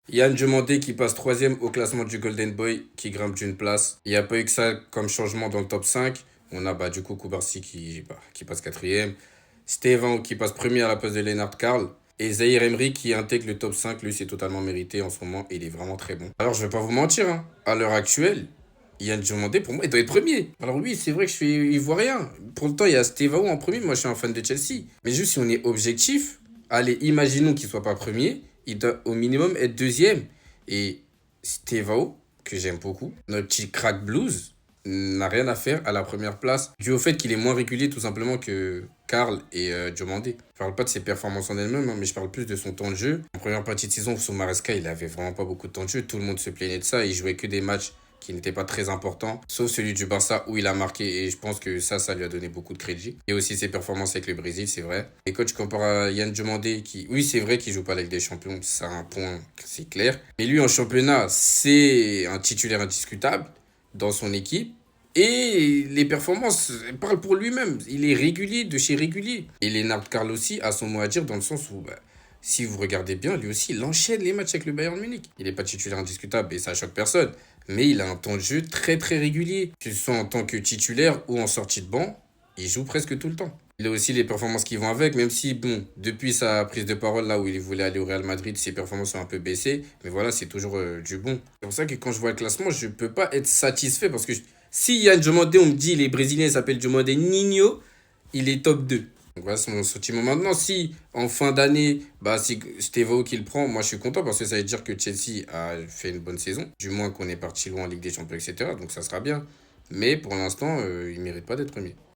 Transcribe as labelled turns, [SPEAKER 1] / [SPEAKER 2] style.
[SPEAKER 1] Yann Diomandé qui passe troisième au classement du Golden Boy, qui grimpe d'une place. Il n'y a pas eu que ça comme changement dans le top 5. On a du coup Koubarsi qui passe quatrième. Stevan qui passe premier à la place de Lennart Karl. Et Zahir Emery qui intègre le top 5. Lui, c'est totalement mérité en ce moment et il est vraiment très bon. Alors, je vais pas vous mentir, hein. À l'heure actuelle, Yann Diomandé, pour moi, il doit être premier. Alors oui, c'est vrai que je suis ivoirien. Pourtant, il y a Stevao en premier. Moi, je suis un fan de Chelsea. Mais juste si on est objectif, allez, imaginons qu'il soit pas premier. Il doit au minimum être deuxième. Et Stevao, que j'aime beaucoup, notre petit crack blues, n'a rien à faire à la première place, dû au fait qu'il est moins régulier tout simplement que Karl et Diomandé. Je parle pas de ses performances en elles-mêmes, hein, mais je parle plus de son temps de jeu. En première partie de saison, sous Maresca, il avait vraiment pas beaucoup de temps de jeu. Tout le monde se plaignait de ça. Il jouait que des matchs qui n'étaient pas très importants, sauf celui du Barça où il a marqué et je pense que ça lui a donné beaucoup de crédit. Et aussi ses performances avec le Brésil, c'est vrai. Et quand tu compares à Yann Diomandé, qui, oui, c'est vrai qu'il joue pas avec des champions, ça a un point, c'est clair. Mais lui, en championnat, c'est un titulaire indiscutable dans son équipe. Et les performances parlent pour lui-même. Il est régulier de chez régulier. Et Lennart Karl aussi a son mot à dire dans le sens où, si vous regardez bien, lui aussi, il enchaîne les matchs avec le Bayern Munich. Il n'est pas titulaire indiscutable et ça choque personne. Mais il a un temps de jeu très très régulier. Que ce soit en tant que titulaire ou en sortie de banc, il joue presque tout le temps. Il a aussi les performances qui vont avec, même si, bon, depuis sa prise de parole, là où il voulait aller au Real Madrid, ses performances ont un peu baissé. Mais voilà, c'est toujours du bon. C'est pour ça que quand je vois le classement, je peux pas être satisfait parce que si Yann Diomandé, on me dit les Brésiliens s'appellent Diomandé Nino, il est top 2. Donc voilà, c'est mon sentiment. Maintenant, si en fin d'année, si Stevao qui le prend, moi je suis content parce que ça veut dire que Chelsea a fait une bonne saison. Du moins qu'on est parti loin en Ligue des Champions, etc. Donc ça sera bien. Mais pour l'instant, il ne mérite pas d'être premier.